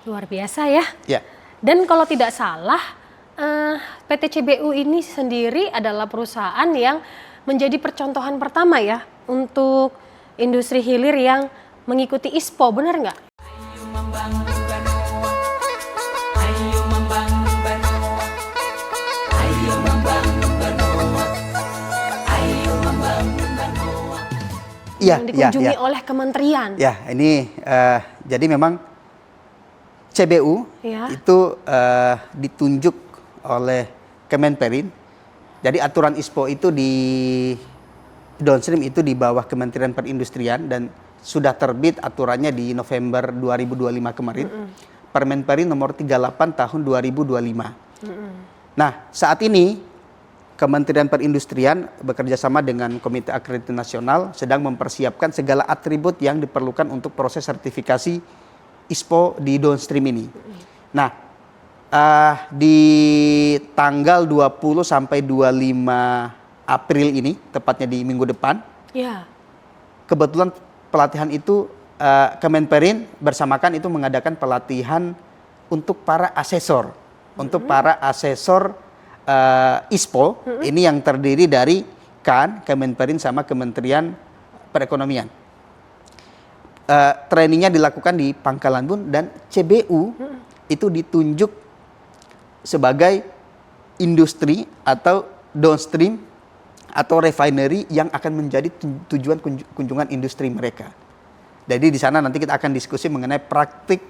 Luar biasa ya. Ya. Dan kalau tidak salah, PT CBU ini sendiri adalah perusahaan yang menjadi percontohan pertama ya untuk industri hilir yang mengikuti ISPO, benar nggak? Yang dikunjungi oleh kementerian. Ya, ini jadi memang CBU itu ditunjuk oleh Kemenperin. Jadi aturan ISPO itu di downstream itu di bawah Kementerian Perindustrian dan sudah terbit aturannya di November 2025 kemarin. Permenperin nomor 38 tahun 2025. Nah, saat ini Kementerian Perindustrian bekerja sama dengan Komite Akreditasi Nasional sedang mempersiapkan segala atribut yang diperlukan untuk proses sertifikasi ISPO di downstream ini. Nah, di tanggal 20 sampai 25 April ini, tepatnya di minggu depan, kebetulan pelatihan itu Kemenperin bersamakan itu mengadakan pelatihan untuk para asesor, ISPO, ini yang terdiri dari KAN, Kemenperin sama Kementerian Perekonomian. Trainingnya dilakukan di Pangkalan Bun dan CBU itu ditunjuk sebagai industri atau downstream atau refinery yang akan menjadi tujuan kunjungan industri mereka. Jadi di sana nanti kita akan diskusi mengenai praktik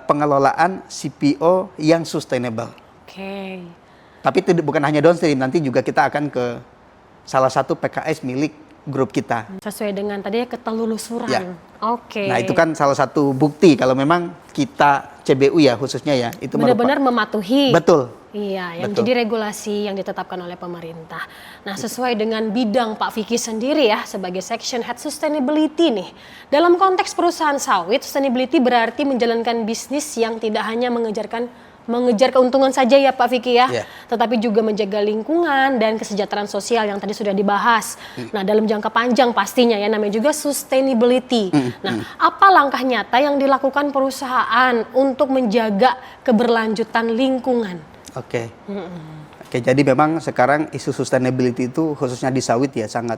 pengelolaan CPO yang sustainable. Tapi itu bukan hanya downstream, nanti juga kita akan ke salah satu PKS milik grup kita. Sesuai dengan tadi ketelusuran. Ya. Nah, itu kan salah satu bukti kalau memang kita CBU ya khususnya ya itu benar-benar mematuhi. Betul. Iya, yang jadi regulasi yang ditetapkan oleh pemerintah. Nah, sesuai dengan bidang Pak Vicky sendiri ya sebagai Section Head Sustainability nih. Dalam konteks perusahaan sawit, sustainability berarti menjalankan bisnis yang tidak hanya mengejar keuntungan saja ya Pak Vicky ya, tetapi juga menjaga lingkungan dan kesejahteraan sosial yang tadi sudah dibahas. Nah, dalam jangka panjang pastinya ya namanya juga sustainability. Nah, apa langkah nyata yang dilakukan perusahaan untuk menjaga keberlanjutan lingkungan? Oke, jadi memang sekarang isu sustainability itu khususnya di sawit ya sangat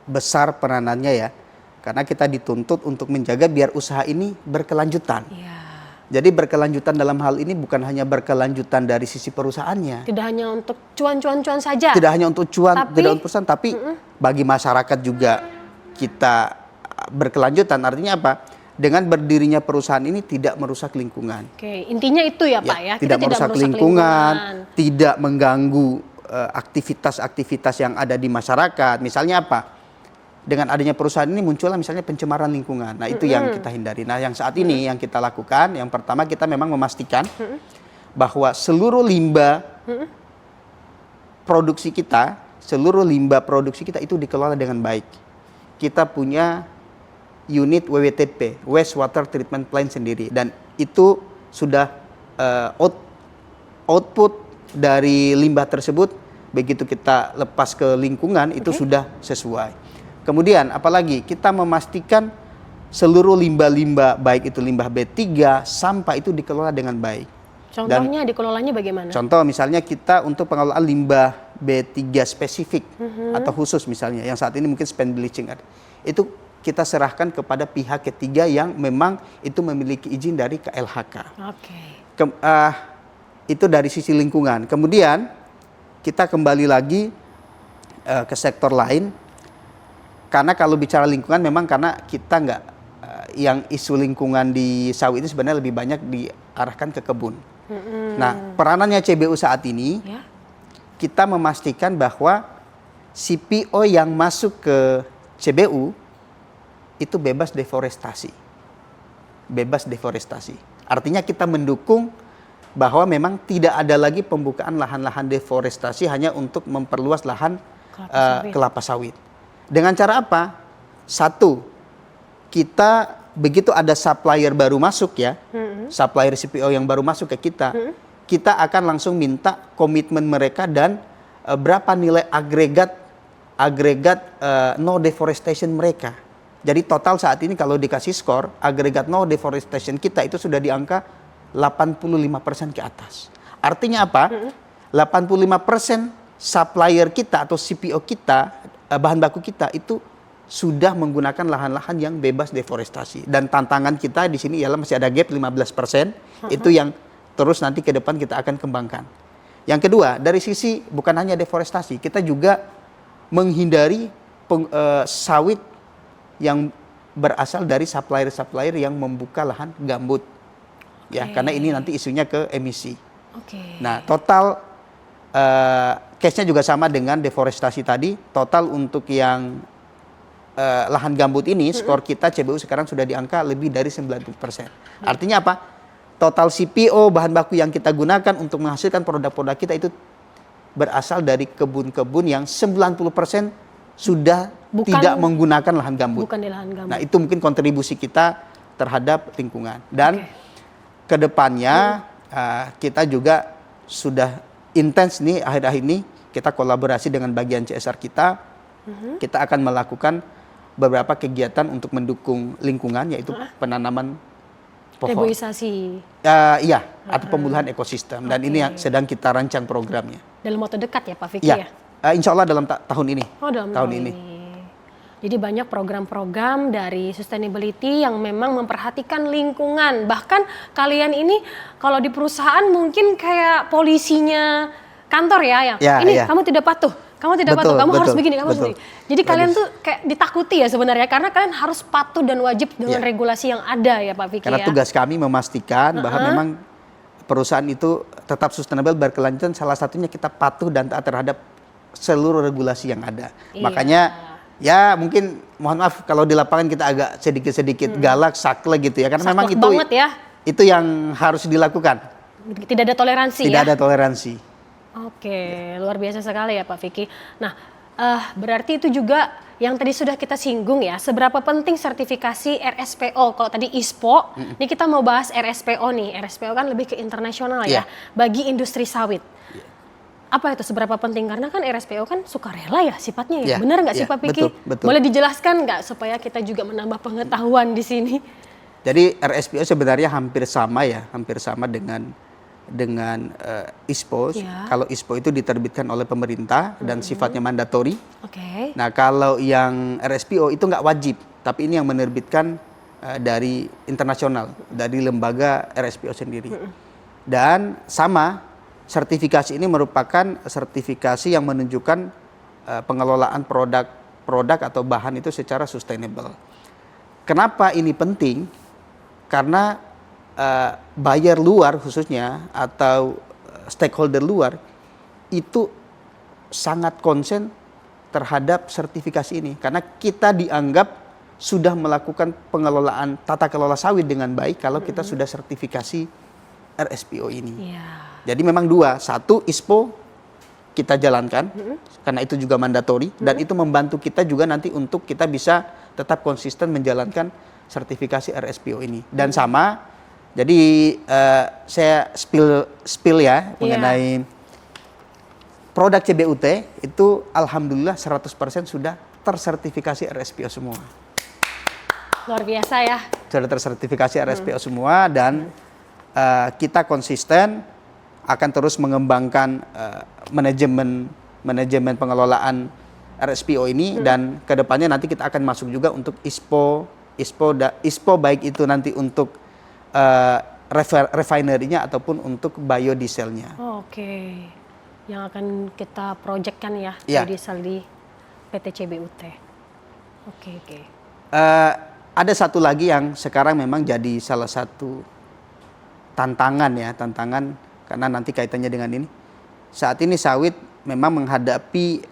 besar peranannya ya. Karena kita dituntut untuk menjaga biar usaha ini berkelanjutan. Jadi berkelanjutan dalam hal ini bukan hanya berkelanjutan dari sisi perusahaannya. Tidak hanya untuk cuan-cuan saja. Tidak hanya untuk cuan, tidak untuk perusahaan, tapi bagi masyarakat juga kita berkelanjutan. Artinya apa? Dengan berdirinya perusahaan ini tidak merusak lingkungan. Intinya itu ya Pak ya. Tidak merusak lingkungan, tidak mengganggu aktivitas-aktivitas yang ada di masyarakat. Misalnya apa? Dengan adanya perusahaan ini muncullah misalnya pencemaran lingkungan. Nah, itu yang kita hindari. Nah, yang saat ini yang kita lakukan, yang pertama kita memang memastikan bahwa seluruh limbah produksi kita itu dikelola dengan baik. Kita punya unit WWTP, Wastewater Treatment Plant sendiri, dan itu sudah output dari limbah tersebut begitu kita lepas ke lingkungan itu sudah sesuai. Kemudian apalagi kita memastikan seluruh limbah-limbah baik itu limbah B3, sampah itu dikelola dengan baik. Contohnya dikelolanya bagaimana? Contoh misalnya kita untuk pengelolaan limbah B3 spesifik atau khusus misalnya yang saat ini mungkin spent bleaching itu kita serahkan kepada pihak ketiga yang memang itu memiliki izin dari KLHK. Itu dari sisi lingkungan. Kemudian kita kembali lagi ke sektor lain. Karena kalau bicara lingkungan memang karena kita nggak yang isu lingkungan di sawit itu sebenarnya lebih banyak diarahkan ke kebun. Nah, peranannya CBU saat ini kita memastikan bahwa CPO yang masuk ke CBU itu bebas deforestasi. Bebas deforestasi. Artinya kita mendukung bahwa memang tidak ada lagi pembukaan lahan-lahan deforestasi hanya untuk memperluas lahan kelapa sawit. Dengan cara apa? Satu, kita begitu ada supplier baru masuk ya, supplier CPO yang baru masuk ke kita, kita akan langsung minta komitmen mereka dan berapa nilai agregat no deforestation mereka. Jadi total saat ini kalau dikasih skor, agregat no deforestation kita itu sudah di angka 85% ke atas. Artinya apa? 85% supplier kita atau CPO kita, bahan baku kita itu sudah menggunakan lahan-lahan yang bebas deforestasi. Dan tantangan kita di sini ialah masih ada gap 15%, itu yang terus nanti ke depan kita akan kembangkan. Yang kedua, dari sisi bukan hanya deforestasi, kita juga menghindari sawit yang berasal dari supplier-supplier yang membuka lahan gambut. Ya, karena ini nanti isunya ke emisi. Nah, total case-nya juga sama dengan deforestasi tadi. Total untuk yang lahan gambut ini, skor kita CBU sekarang sudah di angka lebih dari 90%. Artinya apa? Total CPO bahan baku yang kita gunakan untuk menghasilkan produk-produk kita itu berasal dari kebun-kebun yang 90% sudah tidak menggunakan lahan gambut. Bukan di lahan gambut. Nah, itu mungkin kontribusi kita terhadap lingkungan. Dan kedepannya kita juga sudah intens nih akhir-akhir ini kita kolaborasi dengan bagian CSR kita. Kita akan melakukan beberapa kegiatan untuk mendukung lingkungan, yaitu penanaman pohon. Reboisasi. Iya, atau pemuluhan ekosistem. Dan ini yang sedang kita rancang programnya. Dalam waktu dekat ya Pak Vicky ya? Insya Allah dalam tahun ini. Dalam tahun ini. Jadi banyak program-program dari sustainability yang memang memperhatikan lingkungan. Bahkan kalian ini kalau di perusahaan mungkin kayak polisinya kantor ya, ini kamu tidak patuh. Kamu tidak patuh, kamu harus begini, kamu harus begini. Jadi kalian tuh kayak ditakuti ya sebenarnya, karena kalian harus patuh dan wajib dengan regulasi yang ada ya Pak Vicky. Karena tugas kami memastikan bahwa memang perusahaan itu tetap sustainable, berkelanjutan, salah satunya kita patuh dan taat terhadap seluruh regulasi yang ada. Makanya ya mungkin mohon maaf kalau di lapangan kita agak sedikit-sedikit galak, sakle gitu ya. Karena memang itu yang harus dilakukan. Tidak ada toleransi Tidak ada toleransi. Oke, luar biasa sekali ya Pak Vicky. Nah, berarti itu juga yang tadi sudah kita singgung ya, seberapa penting sertifikasi RSPO. Kalau tadi ISPO, ini kita mau bahas RSPO nih. RSPO kan lebih ke internasional ya, bagi industri sawit. Apa itu seberapa penting? Karena kan RSPO kan sukarela ya sifatnya ya. Benar nggak sih Pak Vicky? Betul. Boleh dijelaskan nggak supaya kita juga menambah pengetahuan di sini? Jadi RSPO sebenarnya hampir sama dengan ISPO. Kalau ISPO itu diterbitkan oleh pemerintah dan sifatnya mandatori. Nah, kalau yang RSPO itu nggak wajib, tapi ini yang menerbitkan dari internasional, dari lembaga RSPO sendiri. Dan sama, sertifikasi ini merupakan sertifikasi yang menunjukkan pengelolaan produk atau bahan itu secara sustainable. Kenapa ini penting? Karena buyer luar khususnya atau stakeholder luar itu sangat konsen terhadap sertifikasi ini, karena kita dianggap sudah melakukan pengelolaan tata kelola sawit dengan baik kalau kita sudah sertifikasi RSPO ini. Jadi memang dua, satu ISPO kita jalankan karena itu juga mandatori dan itu membantu kita juga nanti untuk kita bisa tetap konsisten menjalankan sertifikasi RSPO ini. Dan sama, jadi saya spill ya mengenai produk CBUT itu alhamdulillah 100% sudah tersertifikasi RSPO semua. Luar biasa ya. Sudah tersertifikasi RSPO semua dan kita konsisten akan terus mengembangkan manajemen pengelolaan RSPO ini dan kedepannya nanti kita akan masuk juga untuk ISPO baik itu nanti untuk refinery-nya ataupun untuk biodieselnya. Yang akan kita projectkan ya, biodiesel di PT CBUT. Ada satu lagi yang sekarang memang jadi salah satu tantangan karena nanti kaitannya dengan ini. Saat ini sawit memang menghadapi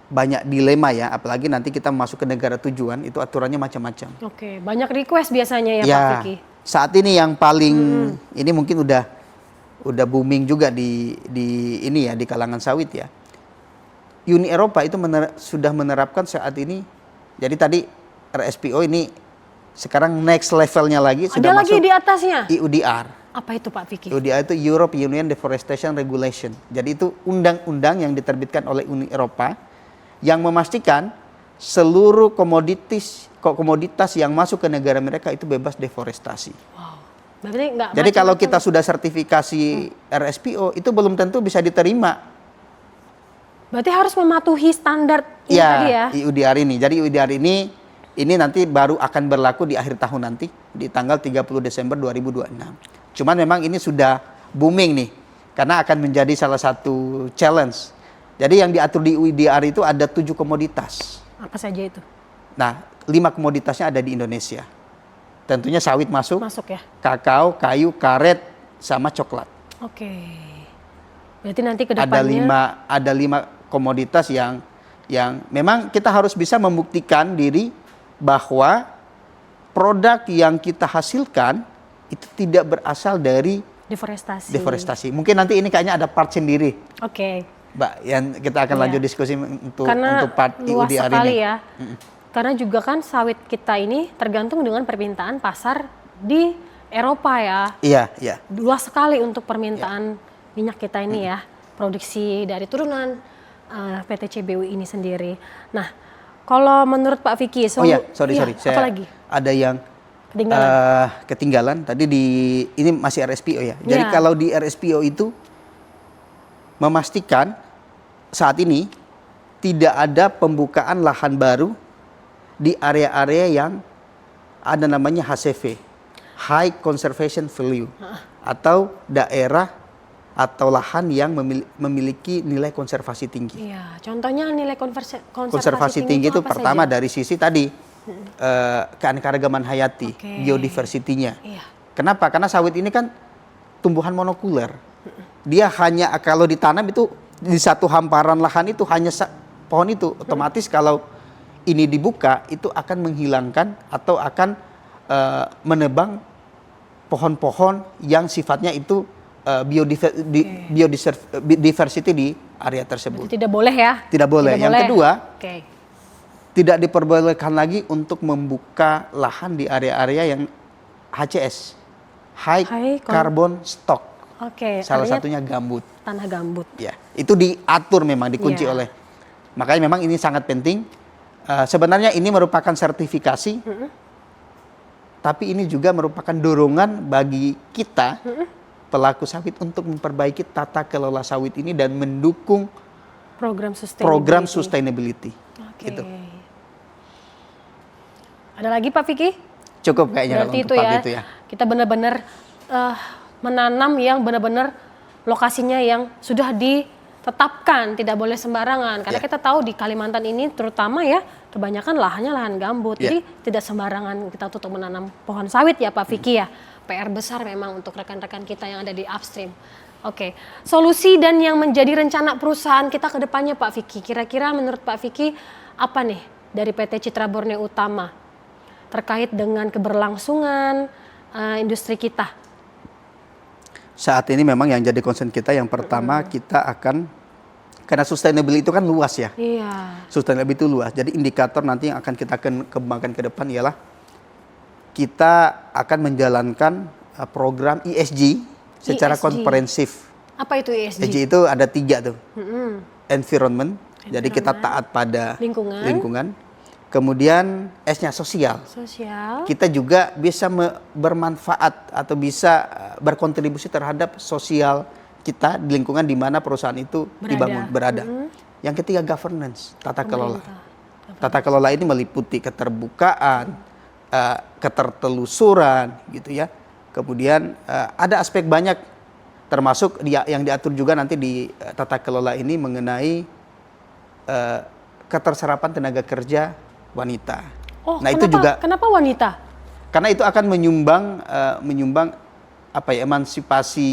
banyak dilema ya, apalagi nanti kita masuk ke negara tujuan itu aturannya macam-macam. Banyak request biasanya ya Pak Vicky. Saat ini yang paling ini mungkin udah booming juga di ini ya, di kalangan sawit ya. Uni Eropa itu sudah menerapkan saat ini. Jadi tadi RSPO ini sekarang next levelnya lagi sudah masuk. Ada lagi di atasnya. EUDR. Apa itu Pak Vicky? EUDR itu Europe Union Deforestation Regulation. Jadi itu undang-undang yang diterbitkan oleh Uni Eropa yang memastikan seluruh komoditas komoditas yang masuk ke negara mereka itu bebas deforestasi. Wow. Berarti nggak Jadi kalau macam-macam. kita sudah sertifikasi RSPO itu belum tentu bisa diterima. Berarti harus mematuhi standar ini tadi ya. IUDR ini. Jadi IUDR ini nanti baru akan berlaku di akhir tahun nanti di tanggal 30 Desember 2026. Cuman memang ini sudah booming nih karena akan menjadi salah satu challenge. Jadi yang diatur di IUDR itu ada 7 komoditas. Apa saja itu? Nah, 5 komoditasnya ada di Indonesia. Tentunya sawit masuk, Masuk ya. kakao, kayu, karet, sama coklat. Oke. Berarti nanti ke depannya Ada 5 komoditas yang memang kita harus bisa membuktikan diri bahwa produk yang kita hasilkan itu tidak berasal dari deforestasi. Mungkin nanti ini kayaknya ada part sendiri, Oke. Mbak, yang kita akan Iya. lanjut diskusi untuk Karena part luas IUDR sekali ini. ya. Karena juga kan sawit kita ini tergantung dengan permintaan pasar di Eropa ya. Iya, iya. Luas sekali untuk permintaan minyak kita ini ya. Produksi dari turunan PT CBU ini sendiri. Nah, kalau menurut Pak Vicky, Oh ya, sorry. apa lagi? Ada yang Ketinggalan. ketinggalan. Tadi ini masih RSPO ya. Jadi Ya. kalau di RSPO itu memastikan saat ini tidak ada pembukaan lahan baru di area-area yang ada namanya HCV, High Conservation Value, atau daerah atau lahan yang memiliki nilai konservasi tinggi. Iya, contohnya nilai Konservasi tinggi itu apa pertama saja? dari sisi tadi keanekaragaman hayati, Oke. biodiversitinya. Iya. Kenapa? Karena sawit ini kan tumbuhan monokuler. Dia hanya kalau ditanam itu di satu hamparan lahan itu hanya pohon itu. Otomatis kalau ini dibuka itu akan menghilangkan atau akan menebang pohon-pohon yang sifatnya itu biodiversity di area tersebut. Berarti tidak boleh ya? Tidak boleh. Yang kedua, Oke. tidak diperbolehkan lagi untuk membuka lahan di area-area yang HCS, High Carbon Stock. Oke. Salah artinya satunya gambut. tanah gambut. Ya, itu diatur memang dikunci Iya. oleh. Makanya memang ini sangat penting. Sebenarnya ini merupakan sertifikasi, tapi ini juga merupakan dorongan bagi kita pelaku sawit untuk memperbaiki tata kelola sawit ini dan mendukung program sustainability. Oke. Gitu. Ada lagi Pak Vicky? Cukup kayaknya Berarti untuk part itu ya. Kita benar-benar menanam yang benar-benar lokasinya yang sudah ditetapkan, tidak boleh sembarangan. Karena Ya. kita tahu di Kalimantan ini terutama ya, kebanyakan lahannya lahan gambut. Ya. Jadi tidak sembarangan kita untuk menanam pohon sawit ya Pak Vicky ya. PR besar memang untuk rekan-rekan kita yang ada di upstream. Oke, solusi dan yang menjadi rencana perusahaan kita ke depannya Pak Vicky. Kira-kira menurut Pak Vicky apa nih dari PT Citra Borneo Utama terkait dengan keberlangsungan industri kita? Saat ini memang yang jadi concern kita yang pertama kita akan, karena sustainability itu kan luas ya. Iya. Sustainability itu luas. Jadi indikator nanti yang akan kita kembangkan ke depan ialah kita akan menjalankan program ESG secara ESG. komprehensif. Apa itu ESG? ESG itu ada 3 tuh. Environment, jadi kita taat pada lingkungan. Kemudian S-nya sosial. Sosial. Kita juga bisa bermanfaat atau bisa berkontribusi terhadap sosial kita di lingkungan di mana perusahaan itu berada. Yang ketiga governance, tata kelola. Tata kelola ini meliputi keterbukaan, ketertelusuran gitu ya. Kemudian ada aspek banyak termasuk yang diatur juga nanti di tata kelola ini mengenai keterserapan tenaga kerja wanita. Oh, nah, itu juga kenapa wanita? karena itu akan menyumbang apa ya, emansipasi,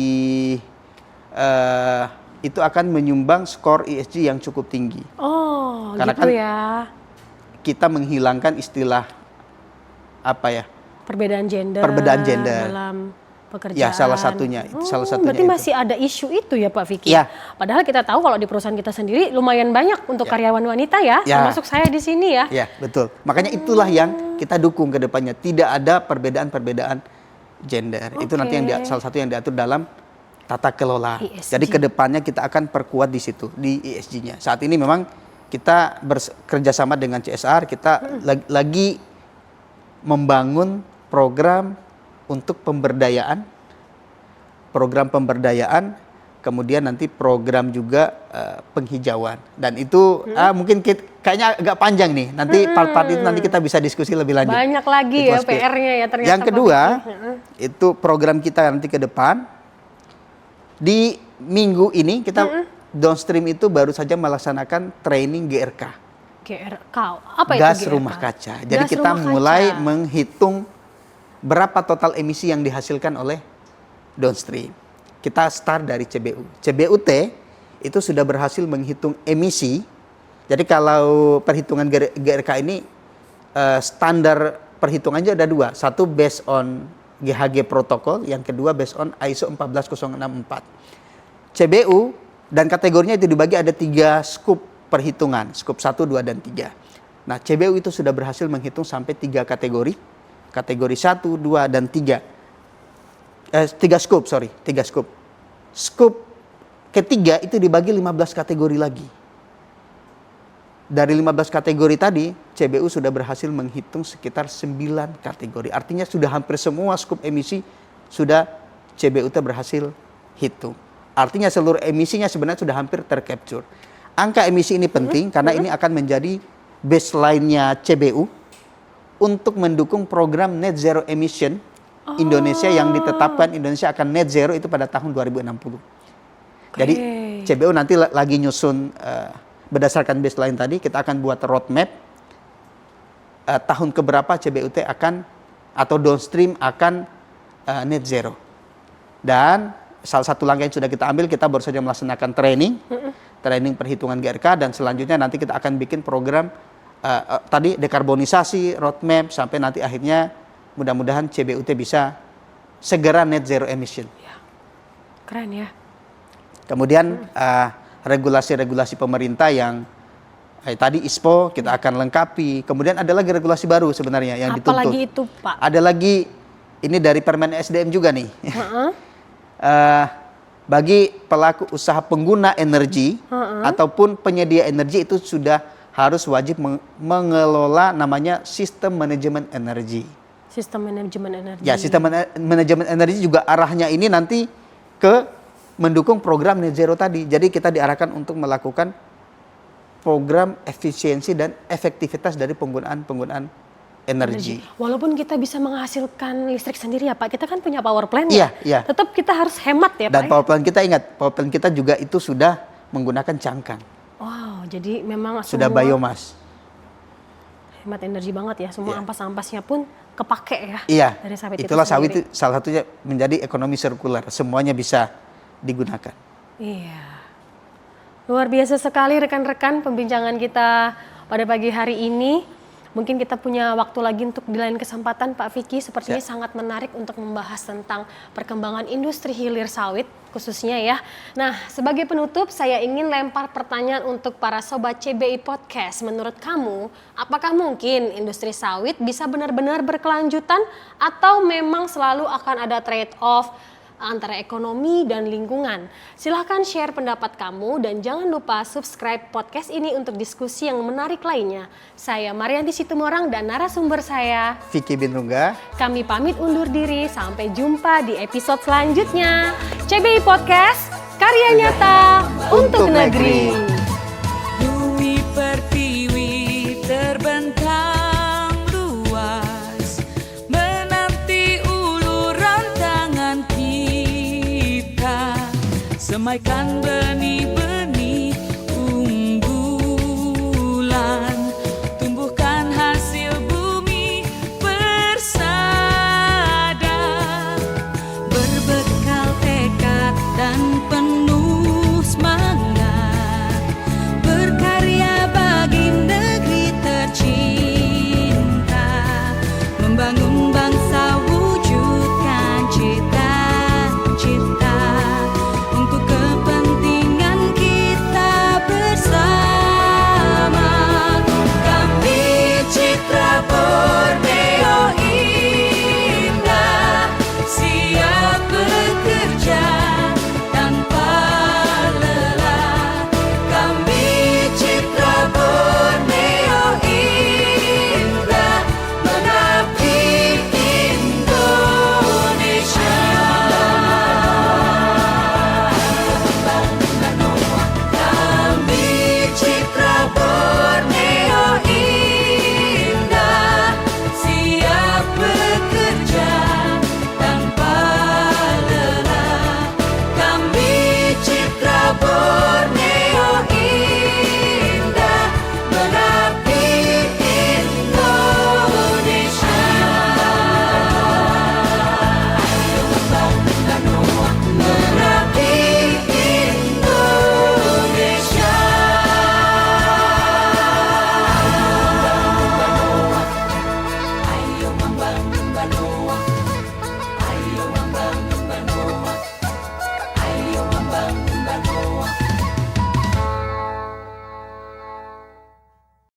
itu akan menyumbang skor ESG yang cukup tinggi. Oh, Karena gitu kan ya. Kita menghilangkan istilah apa ya? Perbedaan gender dalam pekerjaan. Ya, salah satunya. Salah satunya berarti itu. masih ada isu itu ya Pak Vicky? Ya. Padahal kita tahu kalau di perusahaan kita sendiri lumayan banyak untuk karyawan wanita ya, Ya. termasuk saya di sini ya. Ya, betul. Makanya itulah yang kita dukung ke depannya. Tidak ada perbedaan-perbedaan gender. Itu nanti yang salah satu yang diatur dalam tata kelola. ESG. Jadi ke depannya kita akan perkuat di situ, di ESG-nya. Saat ini memang kita bekerja sama dengan CSR, kita lagi membangun program untuk pemberdayaan, kemudian nanti program juga penghijauan. Dan itu mungkin kayaknya agak panjang nih. Nanti part-part itu nanti kita bisa diskusi lebih lanjut. Banyak lagi Itu ya aspek. PR-nya ya ternyata. Yang kedua, itu program kita nanti ke depan. Di minggu ini kita downstream itu baru saja melaksanakan training GRK. GRK, apa itu Gas GRK? rumah kaca. Jadi Gas kita rumah mulai kaca. menghitung berapa total emisi yang dihasilkan oleh downstream. Kita start dari CBU. CBUT itu sudah berhasil menghitung emisi. Jadi kalau perhitungan GRK ini standar perhitungannya ada dua. Satu based on GHG protokol, yang kedua based on ISO 14064. CBU dan kategorinya itu dibagi ada 3 scoop perhitungan, scoop 1, 2, dan 3. Nah, CBU itu sudah berhasil menghitung sampai 3 kategori. Kategori 1, 2, dan 3. 3 scoop, sorry. 3 scoop. Scoop ketiga itu dibagi 15 kategori lagi. Dari 15 kategori tadi, CBU sudah berhasil menghitung sekitar 9 kategori. Artinya sudah hampir semua scoop emisi sudah CBU berhasil hitung. Artinya seluruh emisinya sebenarnya sudah hampir tercapture. Angka emisi ini penting karena ini akan menjadi baseline-nya CBU untuk mendukung program net zero emission Indonesia yang ditetapkan Indonesia akan net zero itu pada tahun 2060. Jadi CBU nanti lagi nyusun berdasarkan baseline tadi, kita akan buat roadmap tahun keberapa CBUT akan atau downstream akan net zero. Dan salah satu langkah yang sudah kita ambil, kita baru saja melaksanakan training perhitungan GRK, dan selanjutnya nanti kita akan bikin program tadi dekarbonisasi, roadmap, sampai nanti akhirnya mudah-mudahan CBUT bisa segera net zero emission. Ya. Keren ya. Kemudian regulasi-regulasi pemerintah yang tadi ISPO kita akan lengkapi. Kemudian ada lagi regulasi baru sebenarnya yang dituntut. Apalagi itu, Pak? Ada lagi, ini dari Permen SDM juga nih. Bagi pelaku usaha pengguna energi ataupun penyedia energi itu sudah harus wajib mengelola namanya sistem manajemen energi. Sistem manajemen energi. Ya, sistem manajemen energi juga arahnya ini nanti ke mendukung program net zero tadi. Jadi kita diarahkan untuk melakukan program efisiensi dan efektivitas dari penggunaan energi. Walaupun kita bisa menghasilkan listrik sendiri ya Pak, kita kan punya power plant ya. Iya. Tetap kita harus hemat ya Pak. Dan power plant kita, ingat, power plant kita juga itu sudah menggunakan cangkang. Wow, jadi memang Sudah semua biomas. hemat energi banget ya. Semua ampas-ampasnya pun kepake ya. Iya. Dari sawit Itulah itu sawit sendiri. itu salah satunya menjadi ekonomi sirkular. Semuanya bisa digunakan. Iya. Luar biasa sekali rekan-rekan pembincangan kita pada pagi hari ini. Mungkin kita punya waktu lagi untuk di lain kesempatan Pak Vicky, sepertinya sangat menarik untuk membahas tentang perkembangan industri hilir sawit khususnya ya. Nah, sebagai penutup saya ingin lempar pertanyaan untuk para Sobat CBI Podcast. Menurut kamu, apakah mungkin industri sawit bisa benar-benar berkelanjutan atau memang selalu akan ada trade-off antara ekonomi dan lingkungan? Silahkan share pendapat kamu dan jangan lupa subscribe podcast ini untuk diskusi yang menarik lainnya. Saya Marianti Situmorang dan narasumber saya Vicky Binrungga. Kami pamit undur diri, sampai jumpa di episode selanjutnya. CBI Podcast, karya nyata untuk negeri. Bumi pertiwi terbentang luas, menanti uluran tangan kita, semaikan benih-benih unggulan, tumbuhkan hasil bumi bersada, berbekal tekad dan penuh semangat, berkarya bagi negeri tercinta, membangun